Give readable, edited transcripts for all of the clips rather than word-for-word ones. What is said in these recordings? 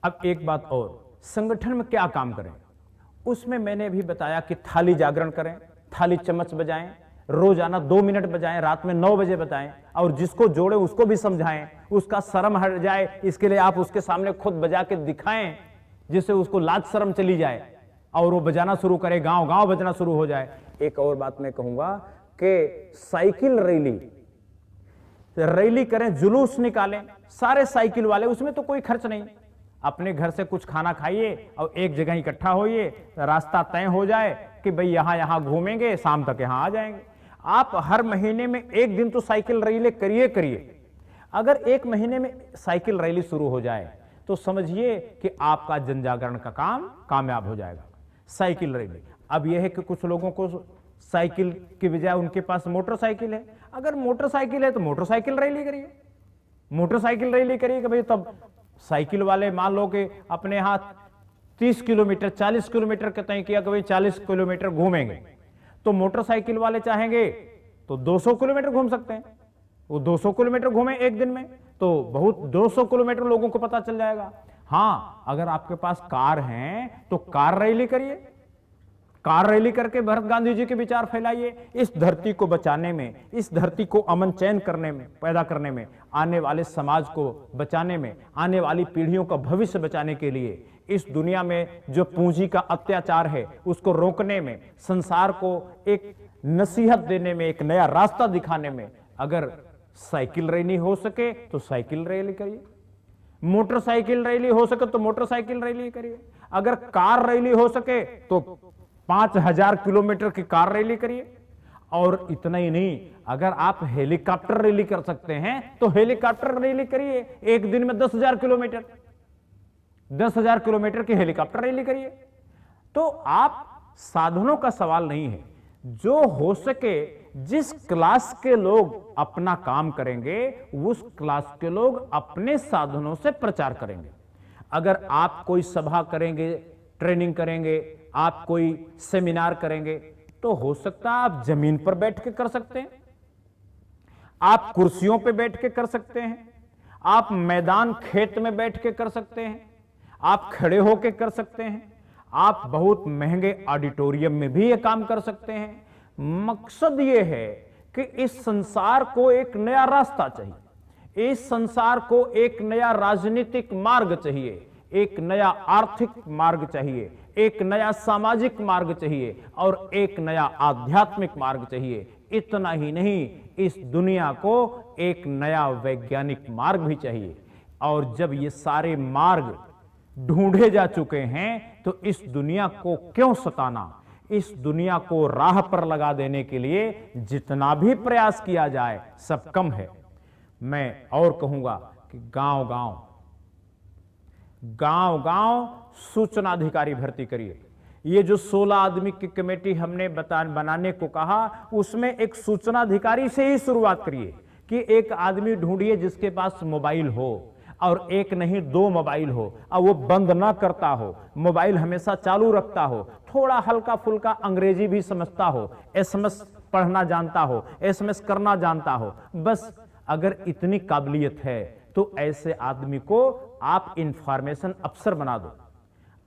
अब एक बात और, संगठन में क्या काम करें, उसमें मैंने भी बताया कि थाली जागरण करें, थाली चम्मच बजाएं, रोजाना 2 मिनट बजाएं, रात में 9 बजे बताएं, और जिसको जोड़े उसको भी समझाएं, उसका शर्म हट जाए इसके लिए आप उसके सामने खुद बजा के दिखाएं, जिससे उसको लाज शर्म चली जाए और वो बजाना शुरू करे, गांव गांव बजना शुरू हो जाए। एक और बात मैं कहूंगा कि साइकिल रैली करें, जुलूस निकालें, सारे साइकिल वाले, उसमें तो कोई खर्च नहीं, अपने घर से कुछ खाना खाइए और एक जगह इकट्ठा होइए, रास्ता तय हो जाए कि भाई यहां यहां घूमेंगे, शाम तक यहां आ जाएंगे। आप हर महीने में एक दिन तो साइकिल रैली करिए। अगर एक महीने में साइकिल रैली शुरू हो जाए तो समझिए कि आपका जन जागरण का काम कामयाब हो जाएगा। साइकिल रैली, अब यह है कि कुछ लोगों को साइकिल की बजाय उनके पास मोटरसाइकिल है, अगर मोटरसाइकिल है तो मोटरसाइकिल रैली करिए, मोटरसाइकिल रैली करिए कि भाई तब साइकिल वाले मान लो कि अपने यहां 30 किलोमीटर 40 किलोमीटर का तय किया कि भाई 40 किलोमीटर घूमेंगे, तो मोटरसाइकिल वाले चाहेंगे तो 200 किलोमीटर घूम सकते हैं, वो 200 किलोमीटर घूमे एक दिन में तो बहुत 200 किलोमीटर लोगों को पता चल जाएगा। हां, अगर आपके पास कार है तो कार रैली करिए, कार रैली करके भरत गांधी जी के विचार फैलाइए। इस धरती को बचाने में, इस धरती को अमन चैन करने में, पैदा करने में, आने वाले समाज को बचाने में, आने वाली पीढ़ियों का भविष्य बचाने के लिए, इस दुनिया में जो पूंजी का अत्याचार है उसको रोकने में, संसार को एक नसीहत देने में, एक नया रास्ता दिखाने में, अगर साइकिल रैली हो सके तो साइकिल रैली करिए, मोटरसाइकिल रैली हो सके तो मोटरसाइकिल रैली करिए, अगर कार रैली हो सके तो 5000 किलोमीटर की कार रैली करिए। और इतना ही नहीं, अगर आप हेलीकॉप्टर रैली कर सकते हैं तो हेलीकॉप्टर रैली करिए, एक दिन में 10,000 किलोमीटर, 10,000 किलोमीटर की हेलीकॉप्टर रैली करिए। तो आप साधनों का सवाल नहीं है, जो हो सके, जिस क्लास के लोग अपना काम करेंगे उस क्लास के लोग अपने साधनों से प्रचार करेंगे। अगर आप कोई सभा करेंगे, ट्रेनिंग करेंगे, आप कोई सेमिनार करेंगे, तो हो सकता है आप जमीन पर बैठ के कर सकते हैं, आप कुर्सियों पे बैठ के कर सकते हैं, आप मैदान खेत में बैठ के कर सकते हैं, आप खड़े होके कर सकते हैं, आप बहुत महंगे ऑडिटोरियम में भी ये काम कर सकते हैं। मकसद ये है कि इस संसार को एक नया रास्ता चाहिए, इस संसार को एक नया राजनीतिक मार्ग चाहिए, एक नया आर्थिक मार्ग चाहिए, एक नया सामाजिक मार्ग चाहिए और एक नया आध्यात्मिक मार्ग चाहिए। इतना ही नहीं, इस दुनिया को एक नया वैज्ञानिक मार्ग भी चाहिए। और जब ये सारे मार्ग ढूंढे जा चुके हैं तो इस दुनिया को क्यों सताना, इस दुनिया को राह पर लगा देने के लिए जितना भी प्रयास किया जाए सब कम है। मैं और कहूंगा कि गांव गांव सूचना अधिकारी भर्ती करिए। ये जो 16 आदमी की कमेटी हमने बनाने को कहा, उसमें एक सूचना अधिकारी से ही शुरुआत करिए कि एक आदमी ढूंढिए जिसके पास मोबाइल हो, और एक नहीं 2 मोबाइल हो, और वो बंद ना करता हो, मोबाइल हमेशा चालू रखता हो, थोड़ा हल्का फुल्का अंग्रेजी भी समझता हो, एसएमएस पढ़ना जानता हो, एसएमएस करना जानता हो। बस अगर इतनी काबिलियत है तो ऐसे आदमी को आप इंफॉर्मेशन अफसर बना दो,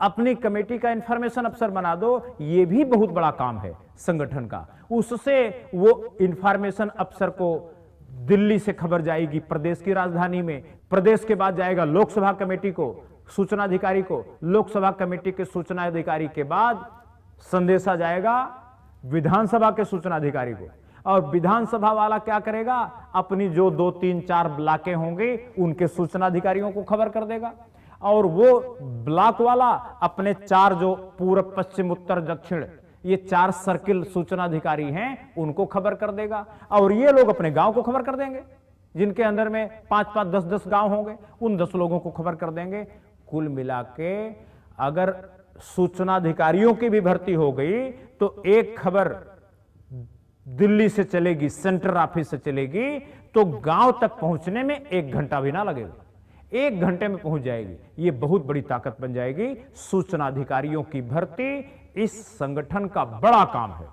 अपनी कमेटी का इंफॉर्मेशन अफसर बना दो। ये भी बहुत बड़ा काम है संगठन का। उससे वो इंफॉर्मेशन अफसर को दिल्ली से खबर जाएगी प्रदेश की राजधानी में, प्रदेश के बाद जाएगा लोकसभा कमेटी को, सूचना अधिकारी को, लोकसभा कमेटी के सूचना अधिकारी के बाद संदेशा जाएगा विधानसभा के सूचना अधिकारी को, और विधानसभा वाला क्या करेगा, अपनी जो 2 3 4 ब्लॉकें होंगे उनके सूचना अधिकारियों को खबर कर देगा, और वो ब्लॉक वाला अपने 4 जो पूर्व पश्चिम उत्तर दक्षिण ये 4 सर्किल सूचना अधिकारी हैं उनको खबर कर देगा, और ये लोग अपने गांव को खबर कर देंगे, जिनके अंदर में 5-5 10-10 गांव होंगे, उन 10 लोगों को खबर कर देंगे। कुल मिला के अगर सूचना अधिकारियों की भी भर्ती हो गई तो एक खबर दिल्ली से चलेगी, सेंट्रल ऑफिस से चलेगी, तो गांव तक पहुंचने में 1 घंटा भी ना लगेगा, 1 घंटे में पहुंच जाएगी। ये बहुत बड़ी ताकत बन जाएगी। सूचना अधिकारियों की भर्ती इस संगठन का बड़ा काम है,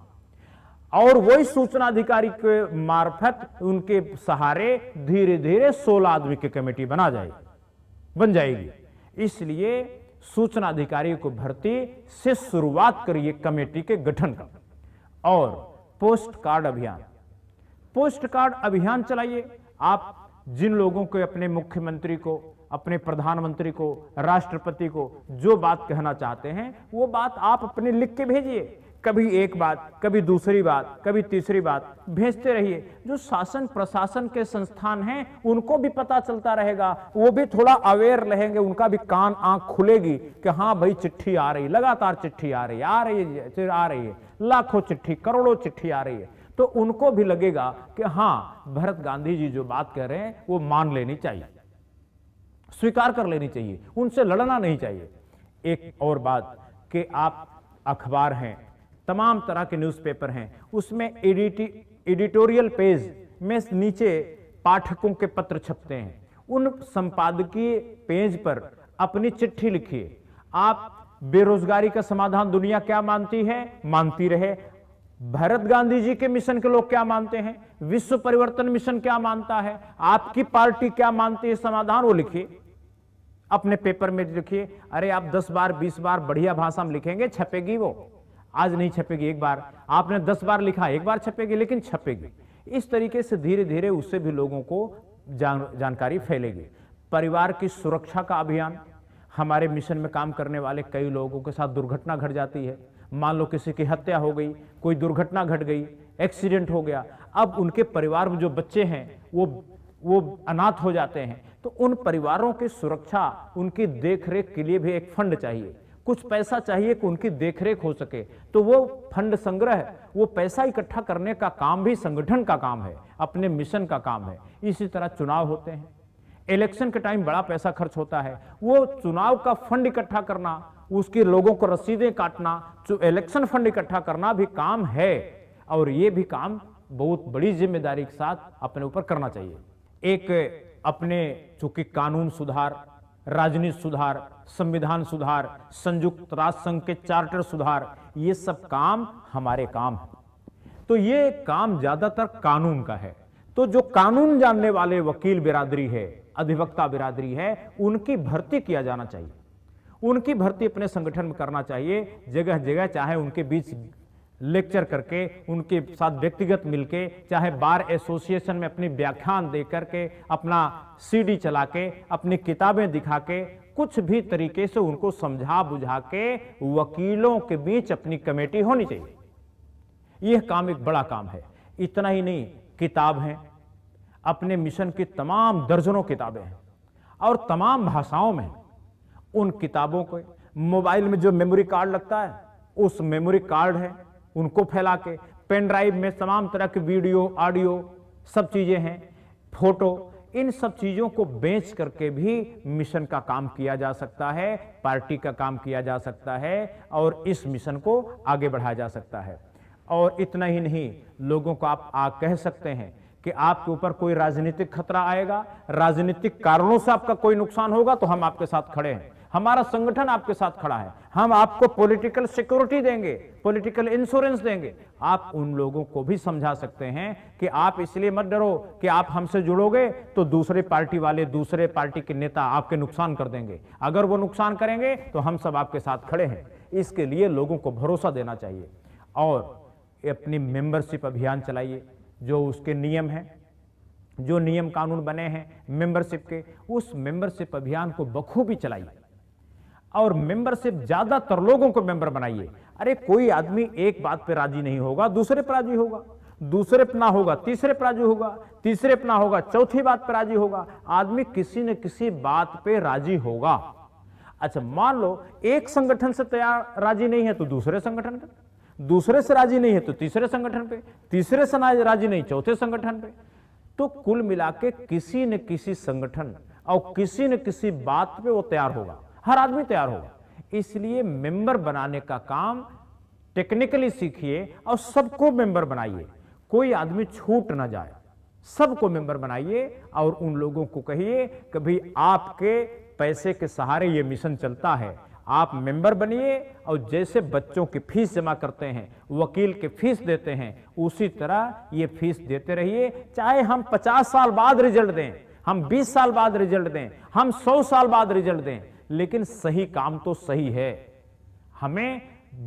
और वही सूचना अधिकारी के मार्फत उनके सहारे धीरे धीरे 16 आदमी की कमेटी बन जाएगी। इसलिए सूचना अधिकारी को भर्ती से शुरुआत करिए कमेटी के गठन का। और पोस्ट कार्ड अभियान, पोस्ट कार्ड अभियान चलाइए। आप जिन लोगों को, अपने मुख्यमंत्री को, अपने प्रधानमंत्री को, राष्ट्रपति को जो बात कहना चाहते हैं वो बात आप अपने लिख के भेजिए। कभी एक बात, कभी दूसरी बात, कभी तीसरी बात भेजते रहिए। जो शासन प्रशासन के संस्थान हैं उनको भी पता चलता रहेगा, वो भी थोड़ा अवेयर रहेंगे, उनका भी कान आंख खुलेगी कि हाँ भाई चिट्ठी आ रही, लगातार चिट्ठी आ रही है, लाखों चिट्ठी, करोड़ों चिट्ठी आ रही है। तो उनको भी लगेगा कि हाँ भरत गांधी जी जो बात कह रहे हैं वो मान लेनी चाहिए, स्वीकार कर लेनी चाहिए, उनसे लड़ना नहीं चाहिए। एक और बात कि आप अखबार हैं, तमाम तरह के न्यूज़पेपर हैं, उसमें एडिटोरियल पेज में नीचे पाठकों के पत्र छपते हैं। उन संपादकीय पेज पर अपनी चिट्ठी लिखिए। आप बेरोजगारी का समाधान दुनिया क्या मानती है, मानती रहे। भरत गांधी जी के मिशन के लोग क्या मानते हैं, विश्व परिवर्तन मिशन क्या मानता है, आपकी पार्टी क्या मानती है समाधान, वो लिखिए, अपने पेपर में लिखिए। अरे आप 10 बार 20 बार बढ़िया भाषा में लिखेंगे, छपेगी वो। आज नहीं छपेगी, एक बार आपने 10 बार लिखा, एक बार छपेगी, लेकिन छपेगी। इस तरीके से धीरे धीरे उससे भी लोगों को जानकारी फैलेगी। परिवार की सुरक्षा का अभियान, हमारे मिशन में काम करने वाले कई लोगों के साथ दुर्घटना घट जाती है। मान लो किसी की हत्या हो गई, कोई दुर्घटना घट गई, एक्सीडेंट हो गया, अब उनके परिवार में जो बच्चे हैं वो अनाथ हो जाते हैं। तो उन परिवारों की सुरक्षा, उनकी देखरेख के लिए भी एक फंड चाहिए, कुछ पैसा चाहिए कि उनकी देखरेख हो सके। तो वो फंड संग्रह, वो पैसा इकट्ठा करने का काम भी संगठन का काम है, अपने मिशन का काम है। इसी तरह चुनाव होते हैं, इलेक्शन के टाइम बड़ा पैसा खर्च होता है, वो चुनाव का फंड इकट्ठा करना, उसके लोगों को रसीदें काटना, जो इलेक्शन फंड इकट्ठा करना भी काम है। और ये भी काम बहुत बड़ी जिम्मेदारी के साथ अपने ऊपर करना चाहिए। एक अपने चूंकि कानून सुधार, राजनीति सुधार, संविधान सुधार, संयुक्त राष्ट्र संघ के चार्टर सुधार, ये सब काम हमारे काम है। तो ये काम ज्यादातर कानून का है। तो जो कानून जानने वाले वकील बिरादरी है, अधिवक्ता बिरादरी है, उनकी भर्ती किया जाना चाहिए। उनकी भर्ती अपने संगठन में करना चाहिए, जगह जगह, चाहे उनके बीच लेक्चर करके, उनके साथ व्यक्तिगत मिलके, चाहे बार एसोसिएशन में अपनी व्याख्यान दे करके, अपना सीडी चला के, अपनी किताबें दिखा के, कुछ भी तरीके से उनको समझा बुझा के वकीलों के बीच अपनी कमेटी होनी चाहिए। यह काम एक बड़ा काम है। इतना ही नहीं, किताब है, अपने मिशन की तमाम दर्जनों किताबें हैं और तमाम भाषाओं में। उन किताबों को मोबाइल में जो मेमोरी कार्ड लगता है, उस मेमोरी कार्ड है, उनको फैला के, पेन ड्राइव में तमाम तरह के वीडियो, ऑडियो, सब चीजें हैं, फोटो, इन सब चीजों को बेच करके भी मिशन का काम किया जा सकता है, पार्टी का काम किया जा सकता है और इस मिशन को आगे बढ़ाया जा सकता है। और इतना ही नहीं, लोगों को आप कह सकते हैं कि आपके ऊपर कोई राजनीतिक खतरा आएगा, राजनीतिक कारणों से आपका कोई नुकसान होगा, तो हम आपके साथ खड़े हैं, हमारा संगठन आपके साथ खड़ा है, हम आपको पॉलिटिकल सिक्योरिटी देंगे, पॉलिटिकल इंश्योरेंस देंगे। आप उन लोगों को भी समझा सकते हैं कि आप इसलिए मत डरो कि आप हमसे जुड़ोगे तो दूसरे पार्टी वाले, दूसरे पार्टी के नेता आपके नुकसान कर देंगे। अगर वो नुकसान करेंगे तो हम सब आपके साथ खड़े हैं। इसके लिए लोगों को भरोसा देना चाहिए और अपनी मेंबरशिप अभियान चलाइए। जो उसके नियम हैं, जो नियम कानून बने हैं मेंबरशिप के, उस मेंबरशिप अभियान को बखूबी चलाइए और मेंबरशिप ज्यादातर लोगों को मेंबर बनाइए। अरे कोई आदमी एक बात पे राजी नहीं होगा, दूसरे पे राजी होगा, दूसरे पे ना होगा, तीसरे पे राजी होगा, तीसरे पे ना होगा, चौथी बात पे राजी होगा। आदमी किसी न किसी बात पे राजी होगा। अच्छा, मान लो एक संगठन से तैयार राजी नहीं है तो दूसरे संगठन पे, दूसरे से राजी नहीं है तो तीसरे संगठन पे, तीसरे से राजी नहीं चौथे संगठन पे। तो कुल मिला के किसी न किसी संगठन और किसी न किसी बात पे वो तैयार होगा, हर आदमी तैयार होगा। इसलिए मेंबर बनाने का काम टेक्निकली सीखिए और सबको मेंबर बनाइए, कोई आदमी छूट ना जाए, सबको मेंबर बनाइए और उन लोगों को कहिए कि भाई आपके पैसे के सहारे ये मिशन चलता है, आप मेंबर बनिए और जैसे बच्चों की फीस जमा करते हैं, वकील की फीस देते हैं, उसी तरह ये फीस देते रहिए। चाहे हम 50 साल बाद रिजल्ट दें, हम 20 साल बाद रिजल्ट दें, हम 100 साल बाद रिजल्ट दें, लेकिन सही काम तो सही है। हमें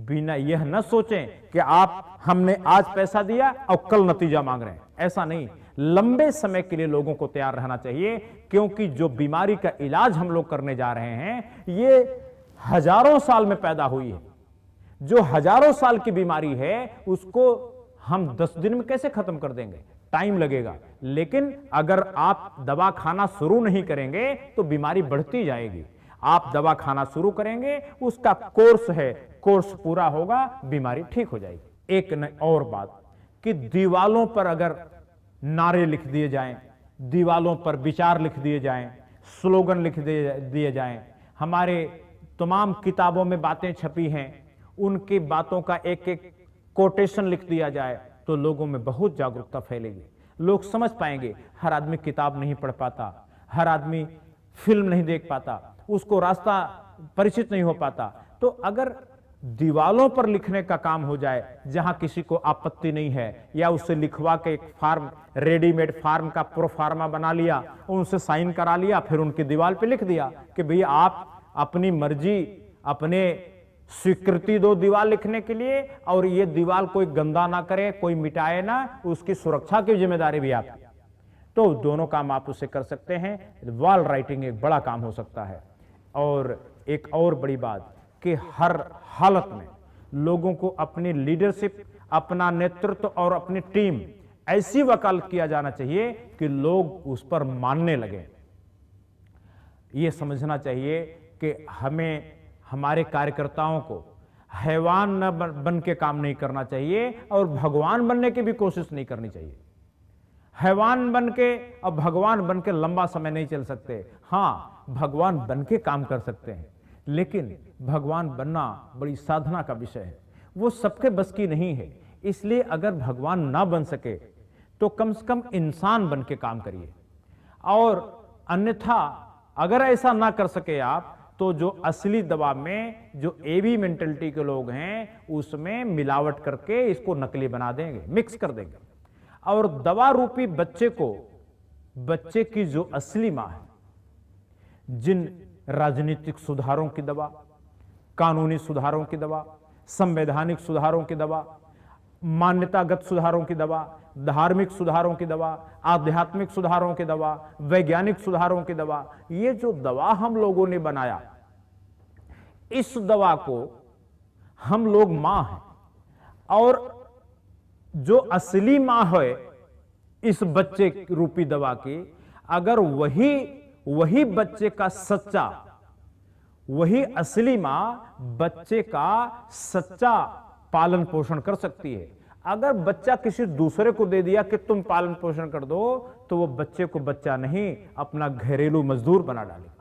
बिना यह न सोचें कि आप हमने आज पैसा दिया और कल नतीजा मांग रहे हैं, ऐसा नहीं। लंबे समय के लिए लोगों को तैयार रहना चाहिए, क्योंकि जो बीमारी का इलाज हम लोग करने जा रहे हैं ये हजारों साल में पैदा हुई है। जो हजारों साल की बीमारी है उसको हम 10 दिन में कैसे खत्म कर देंगे, टाइम लगेगा। लेकिन अगर आप दवा खाना शुरू नहीं करेंगे तो बीमारी बढ़ती जाएगी। आप दवा खाना शुरू करेंगे, उसका कोर्स है, कोर्स पूरा होगा, बीमारी ठीक हो जाएगी। एक और बात कि दीवालों पर अगर नारे लिख दिए जाएं, दीवालों पर विचार लिख दिए जाएं, स्लोगन लिख दिए जाएं, हमारे तमाम किताबों में बातें छपी हैं, उनकी बातों का एक एक कोटेशन लिख दिया जाए तो लोगों में बहुत जागरूकता फैलेगी। लोग समझ पाएंगे। हर आदमी किताब नहीं पढ़ पाता, हर आदमी फिल्म नहीं देख पाता, उसको रास्ता परिचित नहीं हो पाता। तो अगर दीवालों पर लिखने का काम हो जाए, जहां किसी को आपत्ति नहीं है, या उससे लिखवा के एक फार्म, रेडीमेड फार्म का प्रोफार्मा बना लिया, उनसे साइन करा लिया, फिर उनकी दीवार पे लिख दिया कि भैया आप अपनी मर्जी, अपने स्वीकृति दो दीवार लिखने के लिए, और ये दीवार कोई गंदा ना करे, कोई मिटाए ना, उसकी सुरक्षा की जिम्मेदारी भी आपकी। तो दोनों काम आप उससे कर सकते हैं। वॉल राइटिंग एक बड़ा काम हो सकता है। और एक और बड़ी बात कि हर हालत में लोगों को अपनी लीडरशिप, अपना नेतृत्व और अपनी टीम ऐसी वकालत किया जाना चाहिए कि लोग उस पर मानने लगे। यह समझना चाहिए कि हमें, हमारे कार्यकर्ताओं को हैवान न बन के काम नहीं करना चाहिए और भगवान बनने की भी कोशिश नहीं करनी चाहिए। हैवान बन के और भगवान बन के लंबा समय नहीं चल सकते। हां, भगवान बन के काम कर सकते हैं, लेकिन भगवान बनना बड़ी साधना का विषय है, वो सबके बस की नहीं है। इसलिए अगर भगवान ना बन सके तो कम से कम इंसान बन के काम करिए। और अन्यथा अगर ऐसा ना कर सके आप, तो जो असली दवा में जो एवी मेंटेलिटी के लोग हैं उसमें मिलावट करके इसको नकली बना देंगे, मिक्स कर देंगे। और दवा रूपी बच्चे को, बच्चे की जो असली मां है, जिन राजनीतिक सुधारों की दवा, कानूनी सुधारों की दवा, संवैधानिक सुधारों की दवा, मान्यतागत सुधारों की दवा, धार्मिक सुधारों की दवा, आध्यात्मिक सुधारों की दवा, वैज्ञानिक सुधारों की दवा, ये जो दवा हम लोगों ने बनाया, इस दवा को हम लोग मां हैं। और जो असली मां है इस बच्चे रूपी दवा की, अगर वही बच्चे का सच्चा, वही असली मां बच्चे का सच्चा पालन पोषण कर सकती है। अगर बच्चा किसी दूसरे को दे दिया कि तुम पालन पोषण कर दो, तो वो बच्चे को बच्चा नहीं, अपना घरेलू मजदूर बना डालेगा।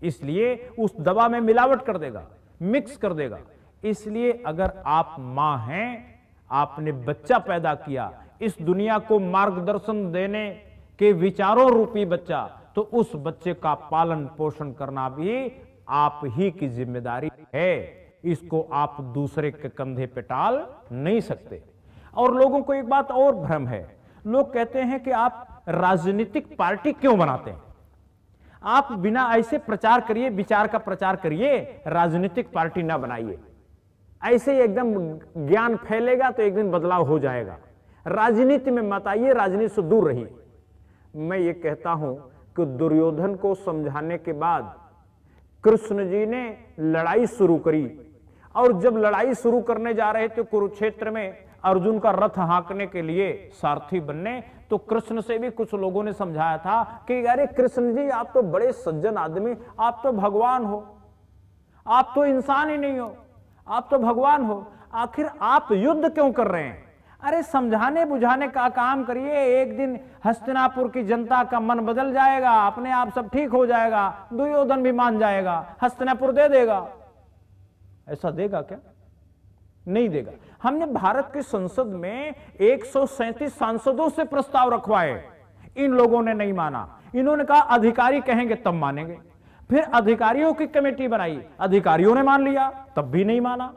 इसलिए उस दवा में मिलावट कर देगा, मिक्स कर देगा। इसलिए अगर आप मां हैं, आपने बच्चा पैदा किया, इस दुनिया को मार्गदर्शन देने के विचारों रूपी बच्चा, तो उस बच्चे का पालन पोषण करना भी आप ही की जिम्मेदारी है। इसको आप दूसरे के कंधे पे टाल नहीं सकते। और लोगों को एक बात और भ्रम है, लोग कहते हैं कि आप राजनीतिक पार्टी क्यों बनाते हैं? आप बिना ऐसे प्रचार करिए, विचार का प्रचार करिए, राजनीतिक पार्टी ना बनाइए। ऐसे एकदम ज्ञान फैलेगा तो एक दिन बदलाव हो जाएगा। राजनीति में मत आइए, राजनीति से दूर रहिए। मैं ये कहता हूं कि दुर्योधन को समझाने के बाद कृष्ण जी ने लड़ाई शुरू करी, और जब लड़ाई शुरू करने जा रहे थे कुरुक्षेत्र में, अर्जुन का रथ हाँकने के लिए सारथी बनने, तो कृष्ण से भी कुछ लोगों ने समझाया था कि अरे कृष्ण जी, आप तो बड़े सज्जन आदमी, आप तो भगवान हो, आप तो इंसान ही नहीं हो, आप तो भगवान हो, आखिर आप युद्ध क्यों कर रहे हैं? अरे समझाने बुझाने का काम करिए, एक दिन हस्तिनापुर की जनता का मन बदल जाएगा, अपने आप सब ठीक हो जाएगा, दुर्योधन भी मान जाएगा, हस्तिनापुर दे देगा। ऐसा देगा क्या? नहीं देगा। हमने भारत की संसद में 137 सांसदों से प्रस्ताव रखवाए, इन लोगों ने नहीं माना। इन्होंने कहा अधिकारी कहेंगे तब मानेंगे। फिर अधिकारियों की कमेटी बनाई, अधिकारियों ने मान लिया, तब भी नहीं माना।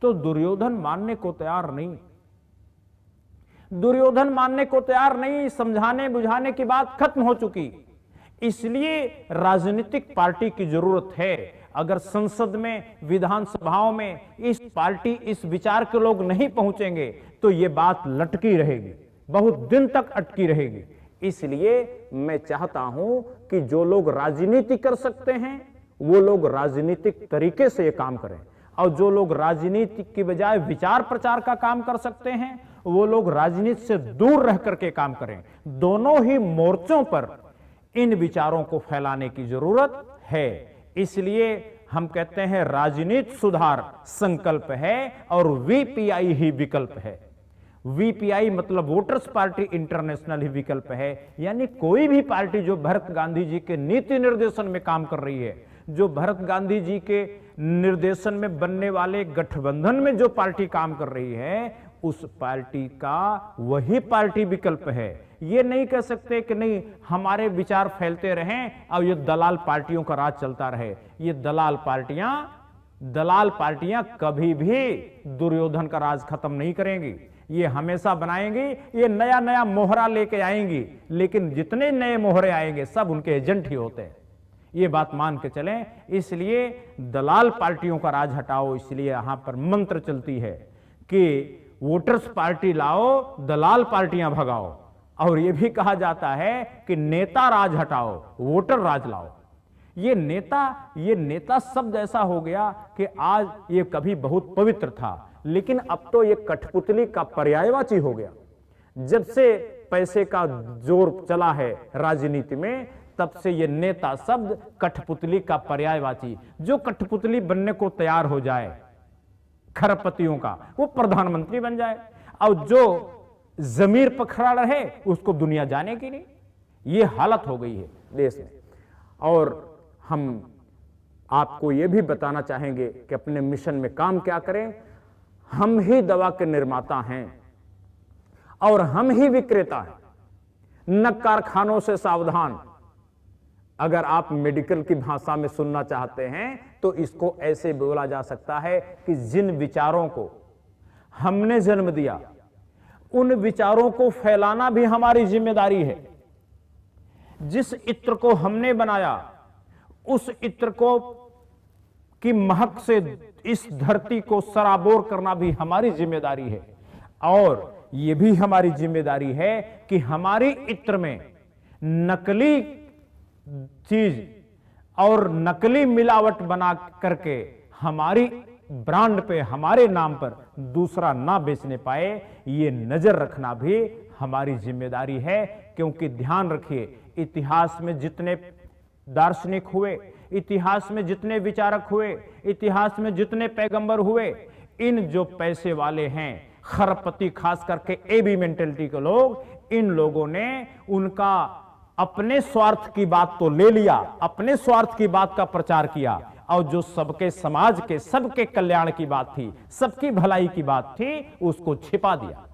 तो दुर्योधन मानने को तैयार नहीं, दुर्योधन मानने को तैयार नहीं। समझाने बुझाने की बात खत्म हो चुकी। इसलिए राजनीतिक पार्टी की जरूरत है। अगर संसद में, विधानसभाओं में इस विचार के लोग नहीं पहुंचेंगे तो ये बात लटकी रहेगी, बहुत दिन तक अटकी रहेगी। इसलिए मैं चाहता हूं कि जो लोग राजनीति कर सकते हैं वो लोग राजनीतिक तरीके से ये काम करें, और जो लोग राजनीति की बजाय विचार प्रचार का काम कर सकते हैं वो लोग राजनीति से दूर रह करके काम करें। दोनों ही मोर्चों पर इन विचारों को फैलाने की जरूरत है। इसलिए हम कहते हैं राजनीति सुधार संकल्प है और वीपीआई ही विकल्प है। वीपीआई मतलब वोटर्स पार्टी इंटरनेशनल ही विकल्प है। यानी कोई भी पार्टी जो भरत गांधी जी के नीति निर्देशन में काम कर रही है, जो भरत गांधी जी के निर्देशन में बनने वाले गठबंधन में जो पार्टी काम कर रही है, उस पार्टी का वही पार्टी विकल्प है। ये नहीं कह सकते कि नहीं हमारे विचार फैलते रहें और ये दलाल पार्टियों का राज चलता रहे। ये दलाल पार्टियां कभी भी दुर्योधन का राज खत्म नहीं करेंगी। ये हमेशा बनाएंगी, ये नया नया मोहरा लेके आएंगी, लेकिन जितने नए मोहरे आएंगे सब उनके एजेंट ही होते हैं। ये बात मान के चलें। इसलिए दलाल पार्टियों का राज हटाओ। इसलिए यहां पर मंत्र चलती है कि वोटर्स पार्टी लाओ, दलाल पार्टियां भगाओ। और यह भी कहा जाता है कि नेता राज हटाओ, वोटर राज लाओ। ये नेता शब्द ऐसा हो गया कि आज ये कभी बहुत पवित्र था, लेकिन अब तो ये कठपुतली का पर्यायवाची हो गया। जब से पैसे का जोर चला है राजनीति में, तब से ये नेता शब्द कठपुतली का पर्यायवाची, जो कठपुतली बनने को तैयार हो जाए खरपतियों का, वो प्रधानमंत्री बन जाए, और जो जमीर पर खड़ा रहे उसको दुनिया जाने की नहीं। ये हालत हो गई है देश में। और हम आपको यह भी बताना चाहेंगे कि अपने मिशन में काम क्या करें। हम ही दवा के निर्माता हैं और हम ही विक्रेता हैं। न कारखानों से सावधान। अगर आप मेडिकल की भाषा में सुनना चाहते हैं तो इसको ऐसे बोला जा सकता है कि जिन विचारों को हमने जन्म दिया, उन विचारों को फैलाना भी हमारी जिम्मेदारी है। जिस इत्र को हमने बनाया, उस इत्र को की महक से इस धरती को सराबोर करना भी हमारी जिम्मेदारी है। और यह भी हमारी जिम्मेदारी है कि हमारी इत्र में नकली चीज और नकली मिलावट बना करके हमारी ब्रांड पे, हमारे नाम पर दूसरा ना बेचने पाए, ये नजर रखना भी हमारी जिम्मेदारी है। क्योंकि ध्यान रखिए, इतिहास में जितने दार्शनिक हुए, इतिहास में जितने विचारक हुए, इतिहास में जितने पैगंबर हुए, इन जो पैसे वाले हैं, खरपति, खास करके एबी मेंटेलिटी के लोग, इन लोगों ने उनका अपने स्वार्थ की बात तो ले लिया, अपने स्वार्थ की बात का प्रचार किया, और जो सबके समाज के, सबके कल्याण की बात थी, सबकी भलाई की बात थी, उसको छिपा दिया।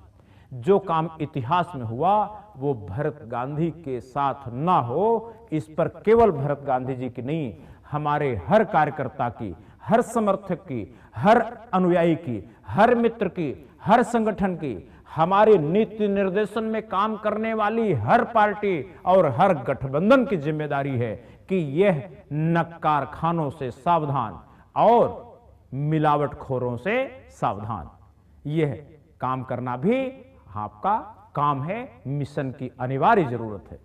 जो काम इतिहास में हुआ वो भरत गांधी के साथ ना हो, इस पर केवल भरत गांधी जी की नहीं, हमारे हर कार्यकर्ता की, हर समर्थक की, हर अनुयायी की, हर मित्र की, हर संगठन की, हमारे नीति निर्देशन में काम करने वाली हर पार्टी और हर गठबंधन की जिम्मेदारी है कि यह न कारखानों से सावधान और मिलावटखोरों से सावधान। यह काम करना भी आपका काम है, मिशन की अनिवार्य जरूरत है।